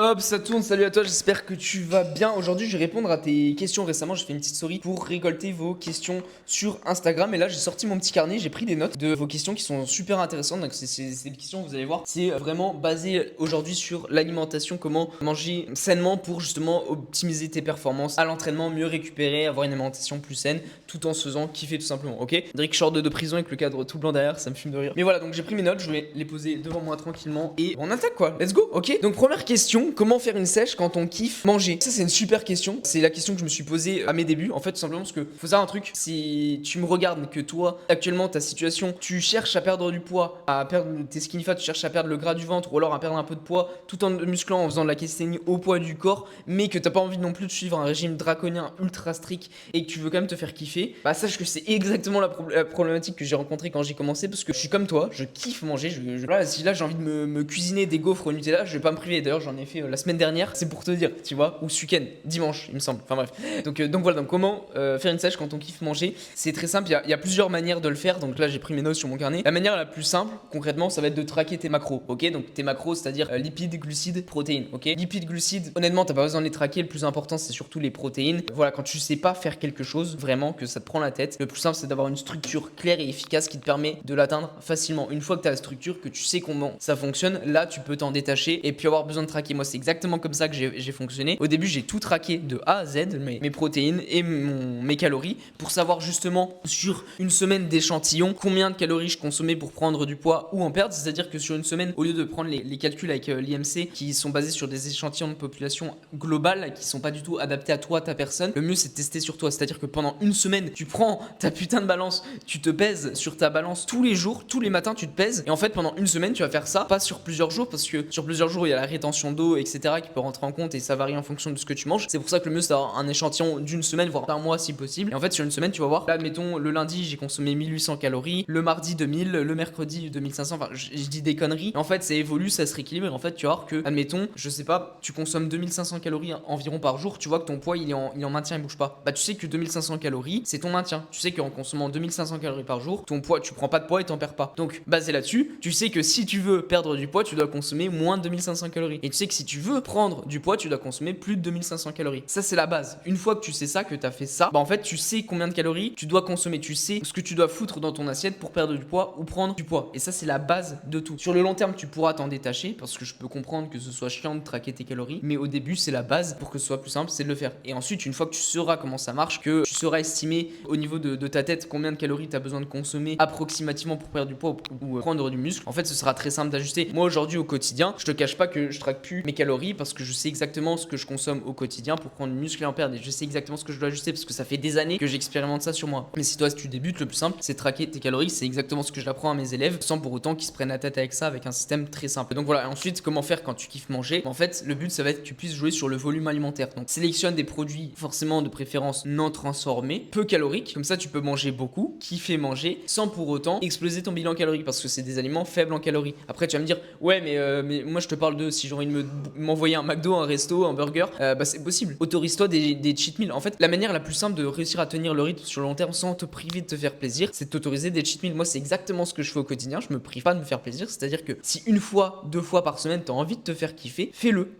Hop, ça tourne, salut à toi, j'espère que tu vas bien. Aujourd'hui, je vais répondre à tes questions. Récemment, j'ai fait une petite story pour récolter vos questions sur Instagram. Et là, j'ai sorti mon petit carnet, j'ai pris des notes de vos questions qui sont super intéressantes. Donc, c'est des questions, vous allez voir, c'est vraiment basé aujourd'hui sur l'alimentation, comment manger sainement pour justement optimiser tes performances à l'entraînement, mieux récupérer, avoir une alimentation plus saine, tout en se faisant kiffer tout simplement, ok? Drake short de prison avec le cadre tout blanc derrière, ça me fume de rire. Mais voilà, donc j'ai pris mes notes, je vais les poser devant moi tranquillement et on attaque quoi, let's go, ok? Donc première question, comment faire une sèche quand on kiffe manger? Ça c'est une super question, c'est la question que je me suis posée à mes débuts, en fait tout simplement parce que faut savoir un truc, si tu me regardes que toi actuellement ta situation, tu cherches à perdre du poids, à perdre tes skinny fat, tu cherches à perdre le gras du ventre ou alors à perdre un peu de poids tout en musclant, en faisant de la calisthénie au poids du corps, mais que t'as pas envie non plus de suivre un régime draconien ultra strict et que tu veux quand même te faire kiffer, bah sache que c'est exactement la problématique que j'ai rencontrée quand j'ai commencé, parce que je suis comme toi, je kiffe manger, voilà, si là j'ai envie de me cuisiner des gaufres au Nutella, je vais pas me priver. D'ailleurs j'en ai fait la semaine dernière, c'est pour te dire, tu vois, ou ce week-end, dimanche il me semble, enfin bref. Donc voilà, donc comment faire une sèche quand on kiffe manger? C'est très simple, il y a plusieurs manières de le faire, donc là j'ai pris mes notes sur mon carnet. La manière la plus simple, concrètement, ça va être de traquer tes macros, ok? Donc tes macros, c'est-à-dire lipides, glucides, protéines, ok? Lipides, glucides, honnêtement t'as pas besoin de les traquer, le plus important c'est surtout les protéines. Voilà, quand tu sais pas faire quelque chose, vraiment que ça te prend la tête, le plus simple c'est d'avoir une structure claire et efficace qui te permet de l'atteindre facilement. Une fois que tu as la structure, que tu sais comment ça fonctionne, là tu peux t'en détacher et puis avoir besoin de traquer. Moi c'est exactement comme ça que j'ai fonctionné. Au début j'ai tout traqué de A à Z, mes protéines et mes calories, pour savoir justement sur une semaine d'échantillon combien de calories je consommais pour prendre du poids ou en perdre. C'est-à-dire que sur une semaine, au lieu de prendre les calculs avec l'IMC qui sont basés sur des échantillons de population globale qui sont pas du tout adaptés à toi, ta personne, le mieux c'est de tester sur toi. C'est-à-dire que pendant une semaine, tu prends ta putain de balance, tu te pèses sur ta balance tous les jours, tous les matins tu te pèses, et en fait pendant une semaine tu vas faire ça, pas sur plusieurs jours, parce que sur plusieurs jours il y a la rétention d'eau, etc., qui peut rentrer en compte et ça varie en fonction de ce que tu manges. C'est pour ça que le mieux c'est d'avoir un échantillon d'une semaine, voire d'un mois si possible. Et en fait sur une semaine tu vas voir, là admettons le lundi j'ai consommé 1800 calories, le mardi 2000, le mercredi 2500, enfin je dis des conneries. Et en fait ça évolue, ça se rééquilibre, et en fait tu vas voir que, admettons, je sais pas, tu consommes 2500 calories environ par jour, tu vois que ton poids il est en maintien, il bouge pas. Bah tu sais que 2500 calories c'est ton maintien. Tu sais qu'en consommant 2500 calories par jour, ton poids, tu prends pas de poids et t'en perds pas. Donc basé là-dessus, tu sais que si tu veux perdre du poids, tu dois consommer moins de 2500 calories. Et tu sais que si tu veux prendre du poids, tu dois consommer plus de 2500 calories. Ça c'est la base. Une fois que tu sais ça, que t'as fait ça, bah en fait tu sais combien de calories tu dois consommer, tu sais ce que tu dois foutre dans ton assiette pour perdre du poids ou prendre du poids. Et ça c'est la base de tout. Sur le long terme, tu pourras t'en détacher, parce que je peux comprendre que ce soit chiant de traquer tes calories, mais au début c'est la base pour que ce soit plus simple, c'est de le faire. Et ensuite, une fois que tu sauras comment ça marche, que tu sauras estimer au niveau de ta tête combien de calories tu as besoin de consommer approximativement pour perdre du poids ou prendre du muscle, en fait ce sera très simple d'ajuster. Moi aujourd'hui au quotidien, je te cache pas que je traque plus mes calories, parce que je sais exactement ce que je consomme au quotidien pour prendre du muscle et en perdre, et je sais exactement ce que je dois ajuster parce que ça fait des années que j'expérimente ça sur moi. Mais si toi si tu débutes, le plus simple c'est de traquer tes calories, c'est exactement ce que j'apprends à mes élèves sans pour autant qu'ils se prennent la tête avec ça, avec un système très simple. Donc voilà, ensuite comment faire quand tu kiffes manger? En fait le but ça va être que tu puisses jouer sur le volume alimentaire. Donc sélectionne des produits forcément de préférence non transformés, peu caloriques, comme ça tu peux manger beaucoup, kiffer manger sans pour autant exploser ton bilan calorique, parce que c'est des aliments faibles en calories. Après tu vas me dire ouais mais moi je te parle de si j'ai envie de m'envoyer un McDo, un resto, un burger, bah c'est possible. Autorise-toi des cheat meals. En fait la manière la plus simple de réussir à tenir le rythme sur le long terme sans te priver de te faire plaisir, c'est de t'autoriser des cheat meals. Moi c'est exactement ce que je fais au quotidien, je me prive pas de me faire plaisir. C'est à dire que si une fois, deux fois par semaine t'as envie de te faire kiffer, fais-le,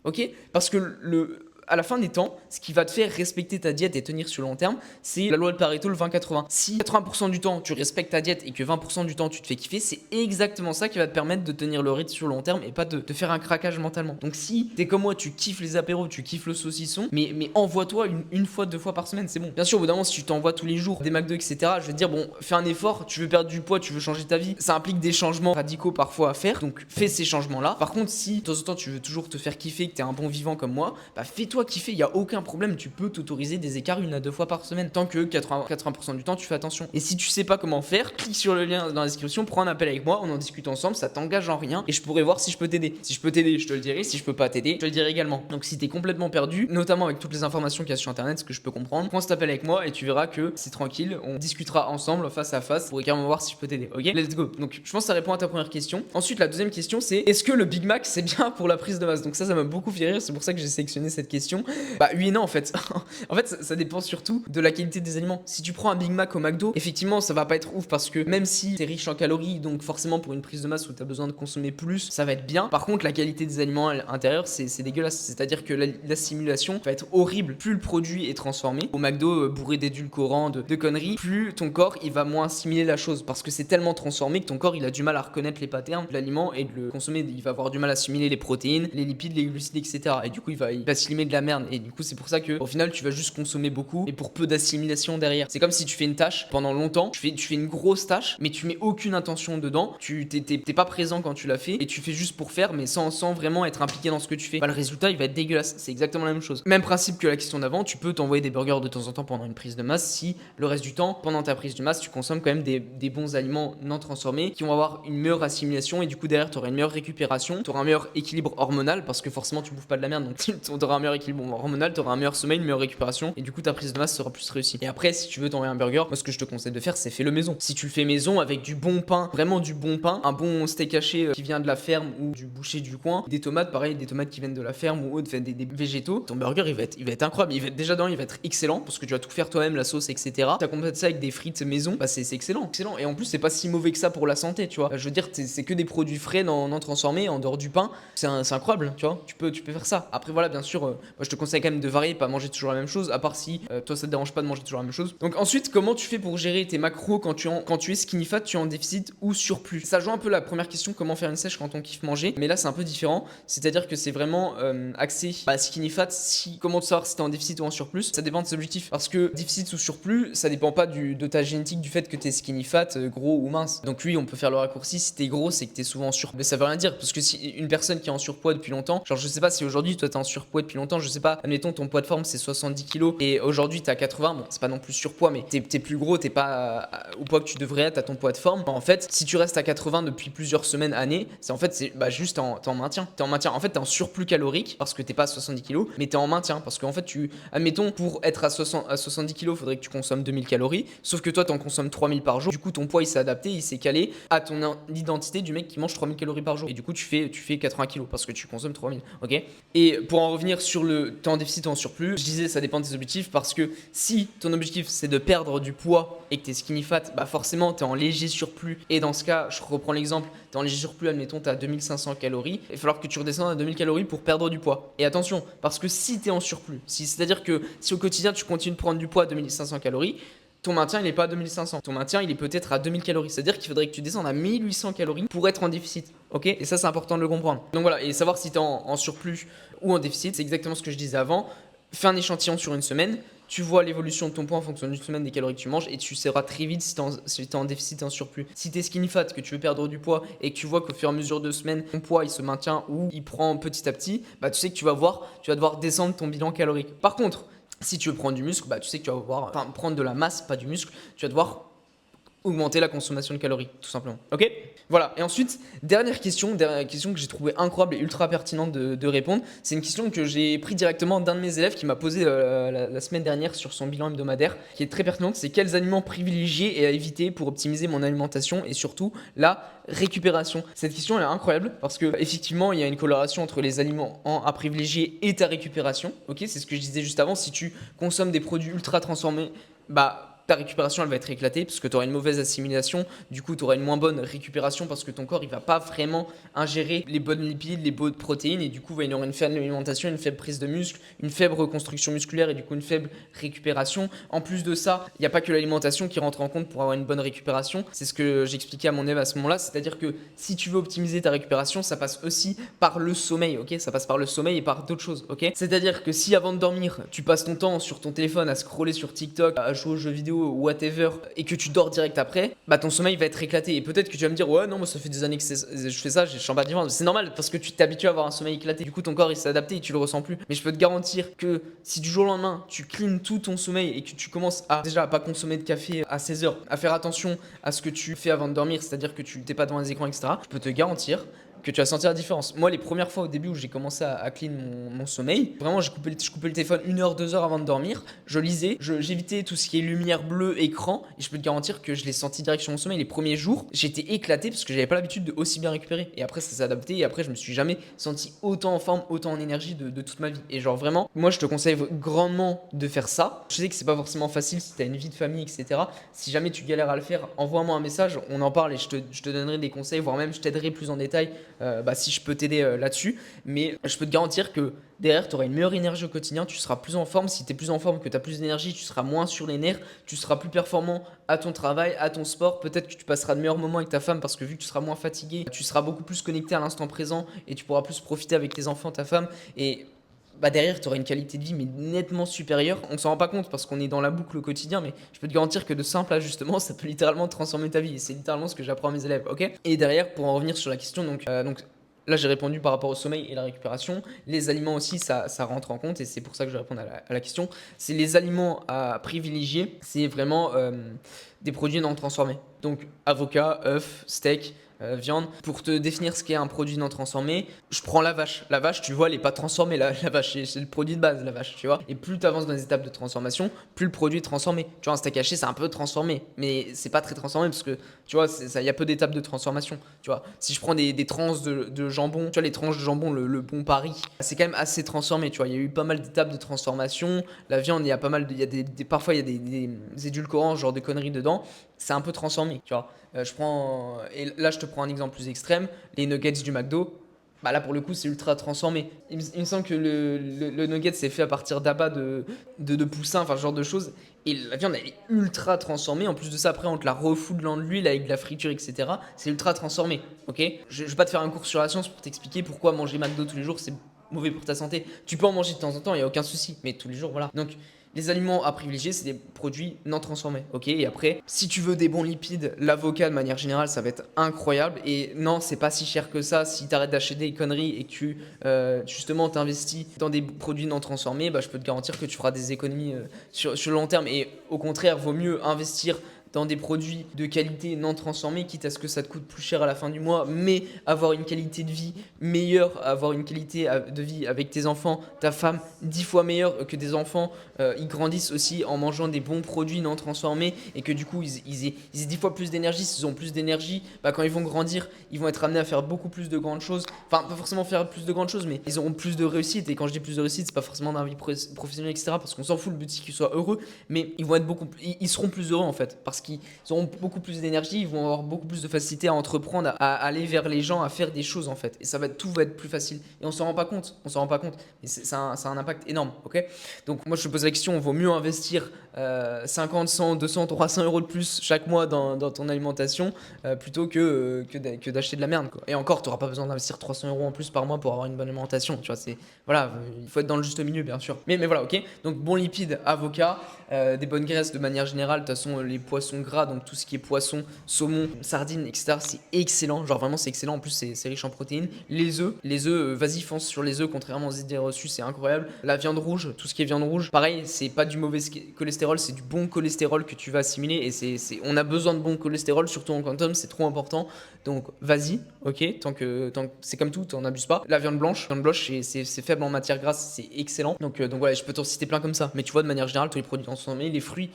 ok? Parce que à la fin des temps, ce qui va te faire respecter ta diète et tenir sur le long terme, c'est la loi de Pareto, le 20-80. Si 80% du temps tu respectes ta diète et que 20% du temps tu te fais kiffer, c'est exactement ça qui va te permettre de tenir le rythme sur le long terme et pas de te faire un craquage mentalement. Donc si t'es comme moi, tu kiffes les apéros, tu kiffes le saucisson, mais envoie-toi une fois, deux fois par semaine, c'est bon. Bien sûr, au bout d'un moment, si tu t'envoies tous les jours des McDo, etc., je vais te dire, bon, fais un effort, tu veux perdre du poids, tu veux changer ta vie, ça implique des changements radicaux parfois à faire, donc fais ces changements-là. Par contre, si de temps en temps tu veux toujours te faire kiffer, que t'es un bon vivant comme moi, bah fais-toi kiffer, il y a aucun problème, tu peux t'autoriser des écarts une à deux fois par semaine, tant que 80% du temps tu fais attention. Et si tu sais pas comment faire, clique sur le lien dans la description, prends un appel avec moi, on en discute ensemble, ça t'engage en rien et je pourrai voir si je peux t'aider. Si je peux t'aider, je te le dirai, si je peux pas t'aider, je te le dirai également. Donc si t'es complètement perdu, notamment avec toutes les informations qu'il y a sur internet, ce que je peux comprendre, prends cet appel avec moi et tu verras que c'est tranquille, on discutera ensemble face à face pour carrément voir si je peux t'aider. Ok, let's go. Donc je pense que ça répond à ta première question. Ensuite la deuxième question c'est, est-ce que le Big Mac c'est bien pour la prise de masse? Donc ça m'a beaucoup fait rire, c'est pour ça que j'ai sélectionné cette question. question. Bah oui et non en fait. En fait ça dépend surtout de la qualité des aliments. Si tu prends un Big Mac au McDo, effectivement ça va pas être ouf parce que même si t'es riche en calories, donc forcément pour une prise de masse où t'as besoin de consommer plus, ça va être bien. Par contre la qualité des aliments à l'intérieur c'est dégueulasse. C'est-à-dire que l'assimilation va être horrible. Plus le produit est transformé, au McDo bourré d'édulcorants, de conneries, plus ton corps il va moins assimiler la chose parce que c'est tellement transformé que ton corps il a du mal à reconnaître les patterns de l'aliment et de le consommer. Il va avoir du mal à assimiler les protéines, les lipides, les glucides, etc. Et du coup il va assimiler de la merde. Et du coup c'est pour ça que au final tu vas juste consommer beaucoup et pour peu d'assimilation derrière. C'est comme si tu fais une tâche pendant longtemps, tu fais une grosse tâche, mais tu mets aucune intention dedans, t'es pas présent quand tu l'as fait et tu fais juste pour faire, mais sans vraiment être impliqué dans ce que tu fais. Bah, le résultat il va être dégueulasse. C'est exactement la même chose. Même principe que la question d'avant, tu peux t'envoyer des burgers de temps en temps pendant une prise de masse si le reste du temps, pendant ta prise de masse, tu consommes quand même des bons aliments non transformés qui vont avoir une meilleure assimilation et du coup derrière tu auras une meilleure récupération, tu auras un meilleur équilibre hormonal parce que forcément tu bouffes pas de la merde, donc tu auras un meilleur équilibre hormonal, tu auras un meilleur sommeil, une meilleure récupération et du coup ta prise de masse sera plus réussie. Et après si tu veux t'envoyer un burger, moi ce que je te conseille de faire c'est fais-le maison. Si tu le fais maison avec du bon pain, vraiment du bon pain, un bon steak haché qui vient de la ferme ou du boucher du coin, des tomates pareil, des tomates qui viennent de la ferme ou autre, des végétaux, ton burger il va être incroyable, il va être déjà il va être excellent parce que tu vas tout faire toi-même, la sauce, etc. Tu accompagnes ça avec des frites maison, bah c'est excellent. Et en plus c'est pas si mauvais que ça pour la santé, tu vois. Je veux dire c'est que des produits frais non transformés en dehors du pain, c'est incroyable, tu vois. Tu peux faire ça. Après voilà, bien sûr, moi je te conseille quand même de varier, pas manger toujours la même chose, à part si toi ça te dérange pas de manger toujours la même chose. Donc ensuite, comment tu fais pour gérer tes macros quand tu es skinny fat, tu es en déficit ou surplus? Ça joue un peu la première question, comment faire une sèche quand on kiffe manger, mais là c'est un peu différent, c'est-à-dire que c'est vraiment axé skinny fat. Comment savoir si t'es en déficit ou en surplus? Ça dépend de tes objectifs, parce que déficit ou surplus, ça dépend pas de ta génétique, du fait que t'es skinny fat, gros ou mince. Donc oui, on peut faire le raccourci, si t'es gros, c'est que t'es souvent en surpoids. Mais ça veut rien dire, parce que si une personne qui est en surpoids depuis longtemps, genre je sais pas si aujourd'hui toi t'es en surpoids depuis longtemps, je sais pas, admettons ton poids de forme c'est 70 kilos et aujourd'hui t'es à 80, bon c'est pas non plus surpoids, mais t'es plus gros, t'es pas au poids que tu devrais être à ton poids de forme. En fait, si tu restes à 80 depuis plusieurs semaines, années, c'est juste t'es en maintien. T'es en maintien. En fait, t'es en surplus calorique parce que t'es pas à 70 kilos, mais t'es en maintien parce qu'en fait, admettons, pour être à 70 kilos, faudrait que tu consommes 2000 calories, sauf que toi, t'en consommes 3000 par jour. Du coup, ton poids, il s'est adapté, il s'est calé à l'identité du mec qui mange 3000 calories par jour. Et du coup, tu fais 80 kilos parce que tu consommes 3000, ok? Et pour en revenir sur le temps déficit ou en surplus, je disais, ça dépend de tes objectifs parce que si ton objectif, c'est de perdre du poids et que t'es skinny fat, bah forcément, t'es en léger surplus. Et dans ce cas, je reprends l'exemple, t'es en léger surplus, admettons, t'es à 2500 calories, il va falloir que tu redescendes à 2000 calories pour perdre du poids. Et attention, parce que si t'es en surplus, c'est-à-dire que si au quotidien tu continues de prendre du poids à 2500 calories, ton maintien il n'est pas à 2500, ton maintien il est peut-être à 2000 calories, c'est-à-dire qu'il faudrait que tu descendes à 1800 calories pour être en déficit, ok? Et ça c'est important de le comprendre. Donc voilà, et savoir si t'es en surplus ou en déficit, c'est exactement ce que je disais avant. Fais un échantillon sur une semaine, tu vois l'évolution de ton poids en fonction d'une semaine des calories que tu manges et tu sauras très vite si t'es en déficit et en surplus. Si t'es skinny fat, que tu veux perdre du poids et que tu vois qu'au fur et à mesure de semaines, ton poids il se maintient ou il prend petit à petit, bah tu sais que tu vas devoir descendre ton bilan calorique. Par contre, si tu veux prendre du muscle, bah tu sais que tu vas devoir prendre de la masse, pas du muscle, tu vas devoir augmenter la consommation de calories, tout simplement. Ok? Voilà. Et ensuite, dernière question que j'ai trouvé incroyable et ultra pertinente de répondre. C'est une question que j'ai pris directement d'un de mes élèves qui m'a posé la semaine dernière sur son bilan hebdomadaire, qui est très pertinente. C'est quels aliments privilégier et à éviter pour optimiser mon alimentation et surtout la récupération. Cette question elle est incroyable parce que effectivement il y a une corrélation entre les aliments à privilégier et ta récupération. Ok? C'est ce que je disais juste avant. Si tu consommes des produits ultra transformés, bah ta récupération elle va être éclatée parce que tu auras une mauvaise assimilation, du coup tu auras une moins bonne récupération parce que ton corps il va pas vraiment ingérer les bonnes lipides, les bonnes protéines et du coup il y aura une faible alimentation, une faible prise de muscle, une faible reconstruction musculaire et du coup une faible récupération. En plus de ça, il n'y a pas que l'alimentation qui rentre en compte pour avoir une bonne récupération, c'est ce que j'expliquais à mon élève à ce moment-là, c'est-à-dire que si tu veux optimiser ta récupération, ça passe aussi par le sommeil, ok? Ça passe par le sommeil et par d'autres choses, ok? C'est-à-dire que si avant de dormir, tu passes ton temps sur ton téléphone à scroller sur TikTok, à jouer aux jeux vidéo, whatever, et que tu dors direct après, bah ton sommeil va être éclaté. Et peut-être que tu vas me dire, ouais, non, moi ça fait des années que je fais ça, je suis pas différent. C'est normal parce que tu t'es habitué à avoir un sommeil éclaté. Du coup, ton corps il s'est adapté et tu le ressens plus. Mais je peux te garantir que si du jour au lendemain, tu cleans tout ton sommeil et que tu commences à pas consommer de café à 16h, à faire attention à ce que tu fais avant de dormir, c'est-à-dire que tu t'es pas devant les écrans, etc., je peux te garantir que tu vas sentir la différence. Moi, les premières fois au début où j'ai commencé à clean mon sommeil, vraiment, je coupais le téléphone 1 heure, 2 heures avant de dormir. Je lisais, j'évitais tout ce qui est lumière bleue, écran, et je peux te garantir que je l'ai senti direct sur mon sommeil. Les premiers jours, j'étais éclaté parce que j'avais pas l'habitude de aussi bien récupérer. Et après, ça s'est adapté, et après, je me suis jamais senti autant en forme, autant en énergie de toute ma vie. Et genre, vraiment, moi, je te conseille grandement de faire ça. Je sais que c'est pas forcément facile si tu as une vie de famille, etc. Si jamais tu galères à le faire, envoie-moi un message, on en parle et je te donnerai des conseils, voire même je t'aiderai plus en détail si je peux t'aider là-dessus. Mais je peux te garantir que derrière, tu auras une meilleure énergie au quotidien, tu seras plus en forme. Si tu es plus en forme, que tu as plus d'énergie, tu seras moins sur les nerfs, tu seras plus performant à ton travail, à ton sport. Peut-être que tu passeras de meilleurs moments avec ta femme parce que vu que tu seras moins fatigué, tu seras beaucoup plus connecté à l'instant présent et tu pourras plus profiter avec tes enfants, ta femme. Et derrière, tu auras une qualité de vie mais nettement supérieure. On s'en rend pas compte parce qu'on est dans la boucle au quotidien, mais je peux te garantir que de simples ajustements, ça peut littéralement transformer ta vie. Et c'est littéralement ce que j'apprends à mes élèves, ok? Et derrière, pour en revenir sur la question, donc là, j'ai répondu par rapport au sommeil et la récupération. Les aliments aussi, ça rentre en compte et c'est pour ça que je vais répondre à la question. C'est les aliments à privilégier, c'est vraiment des produits non transformés. Donc, avocat, œufs, steak, viande. Pour te définir ce qu'est un produit non transformé, je prends la vache. La vache, tu vois, elle n'est pas transformée. La vache, c'est le produit de base, la vache, tu vois. Et plus tu avances dans les étapes de transformation, plus le produit est transformé. Tu vois, un steak haché, c'est un peu transformé, mais c'est pas très transformé parce que, tu vois, il y a peu d'étapes de transformation. Tu vois, si je prends des tranches de jambon, tu vois, les tranches de jambon, le bon Paris, c'est quand même assez transformé. Tu vois, il y a eu pas mal d'étapes de transformation. La viande, il y a pas mal, parfois il y a des édulcorants, genre de conneries dedans. C'est un peu transformé, tu vois. Et là, je te prends un exemple plus extrême, les nuggets du McDo. Bah là, pour le coup, c'est ultra transformé. Il me semble que le nugget, c'est fait à partir d'abats de poussins, enfin, ce genre de choses. Et la viande, elle est ultra transformée. En plus de ça, après, on te la refout dans de l'huile avec de la friture, etc. C'est ultra transformé, ok? Je vais pas te faire un cours sur la science pour t'expliquer pourquoi manger McDo tous les jours, c'est mauvais pour ta santé. Tu peux en manger de temps en temps, il n'y a aucun souci. Mais tous les jours, voilà. Donc, les aliments à privilégier, c'est des produits non transformés, ok? Et après, si tu veux des bons lipides, l'avocat de manière générale, ça va être incroyable. Et non, c'est pas si cher que ça. Si tu arrêtes d'acheter des conneries et que tu justement t'investis dans des produits non transformés, bah, je peux te garantir que tu feras des économies sur le long terme. Et au contraire, vaut mieux investir dans des produits de qualité non transformés, quitte à ce que ça te coûte plus cher à la fin du mois, mais avoir une qualité de vie meilleure, avoir une qualité de vie avec tes enfants, ta femme, 10 fois meilleure que des enfants. Ils grandissent aussi en mangeant des bons produits non transformés et que du coup ils aient 10 fois plus d'énergie. S'ils ont plus d'énergie, bah, quand ils vont grandir, ils vont être amenés à faire beaucoup plus de grandes choses. Enfin, pas forcément faire plus de grandes choses, mais ils auront plus de réussite. Et quand je dis plus de réussite, c'est pas forcément dans la vie professionnelle, etc. Parce qu'on s'en fout, le but c'est qu'ils soient heureux, mais ils vont être ils seront plus heureux en fait. Parce qu'ils auront beaucoup plus d'énergie, ils vont avoir beaucoup plus de facilité à entreprendre, à aller vers les gens, à faire des choses en fait. Et tout va être plus facile. Et on s'en rend pas compte, Et ça a un impact énorme, ok? Donc moi je te pose la question, vaut mieux investir 50, 100, 200, 300 euros de plus chaque mois dans ton alimentation plutôt que d'acheter de la merde, quoi. Et encore, tu n'auras pas besoin d'investir 300 euros en plus par mois pour avoir une bonne alimentation, tu vois, voilà, il faut être dans le juste milieu bien sûr. Mais voilà, ok? Donc bon lipides, avocat, des bonnes graisses de manière générale, de toute façon les poissons gras, donc tout ce qui est poisson, saumon, sardines, etc. c'est excellent, genre vraiment c'est excellent, en plus c'est riche en protéines. Les œufs, vas-y fonce sur les œufs, contrairement aux idées reçues, c'est incroyable. La viande rouge, tout ce qui est viande rouge, pareil, c'est pas du mauvais cholestérol, c'est du bon cholestérol que tu vas assimiler et on a besoin de bon cholestérol, surtout en quantum, c'est trop important. Donc vas-y, ok, tant que c'est comme tout, t'en abuses pas. La viande blanche, c'est faible en matière grasse, c'est excellent. Donc voilà, je peux t'en citer plein comme ça. Mais tu vois, de manière générale, tous les produits transformés, les fruits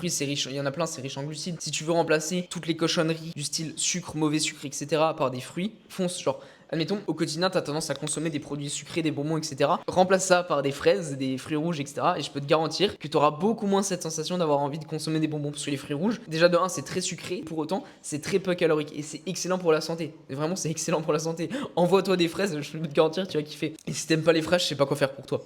c'est riche, il y en a plein, c'est riche en glucides. Si tu veux remplacer toutes les cochonneries du style sucre, mauvais sucre, etc. par des fruits, fonce, genre. Admettons, au quotidien, tu as tendance à consommer des produits sucrés, des bonbons, etc. Remplace ça par des fraises, des fruits rouges, etc. Et je peux te garantir que tu auras beaucoup moins cette sensation d'avoir envie de consommer des bonbons. Parce que les fruits rouges, déjà de 1, c'est très sucré. Pour autant, c'est très peu calorique. Et c'est excellent pour la santé. Et vraiment, c'est excellent pour la santé. Envoie-toi des fraises, je peux te garantir, tu vas kiffer. Et si t'aimes pas les fraises, je sais pas quoi faire pour toi.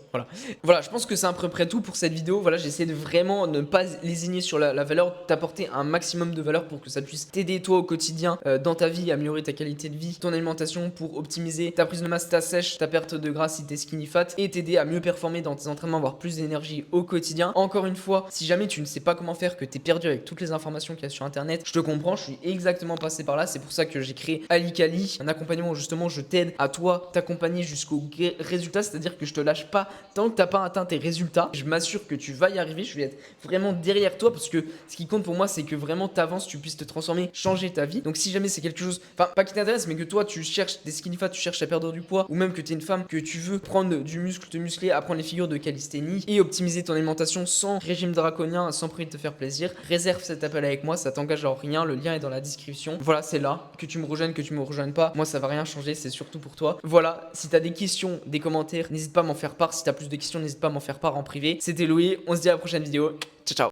Voilà, je pense que c'est à peu près tout pour cette vidéo. Voilà, j'ai essayé de vraiment ne pas lésigner sur la valeur, t'apporter un maximum de valeur pour que ça puisse t'aider toi au quotidien dans ta vie, améliorer ta qualité de vie, ton alimentation pour optimiser ta prise de masse, ta sèche, ta perte de gras si t'es skinny fat et t'aider à mieux performer dans tes entraînements, avoir plus d'énergie au quotidien. Encore une fois, si jamais tu ne sais pas comment faire, que t'es perdu avec toutes les informations qu'il y a sur internet, je te comprends, je suis exactement passé par là. C'est pour ça que j'ai créé Alicali, un accompagnement où justement je t'aide à toi t'accompagner jusqu'au résultat, c'est-à-dire que je te lâche pas tant que t'as pas atteint tes résultats. Je m'assure que tu vas y arriver, je vais être vraiment derrière toi parce que ce qui compte pour moi, c'est que vraiment t'avances, tu puisses te transformer, changer ta vie. Donc si jamais c'est quelque chose, enfin pas qui t'intéresse, mais que toi tu cherches des skinny fat, tu cherches à perdre du poids, ou même que tu es une femme, que tu veux prendre du muscle, te muscler, apprendre les figures de calisthénie et optimiser ton alimentation sans régime draconien, sans prix de te faire plaisir, réserve cet appel avec moi, ça t'engage en rien, le lien est dans la description. Voilà, c'est là, que tu me rejoignes, que tu me rejoignes pas, moi ça va rien changer, c'est surtout pour toi. Voilà, si t'as des questions, des commentaires, n'hésite pas à m'en faire part, si t'as plus de questions, n'hésite pas à m'en faire part en privé. C'était Louis, on se dit à la prochaine vidéo, ciao ciao.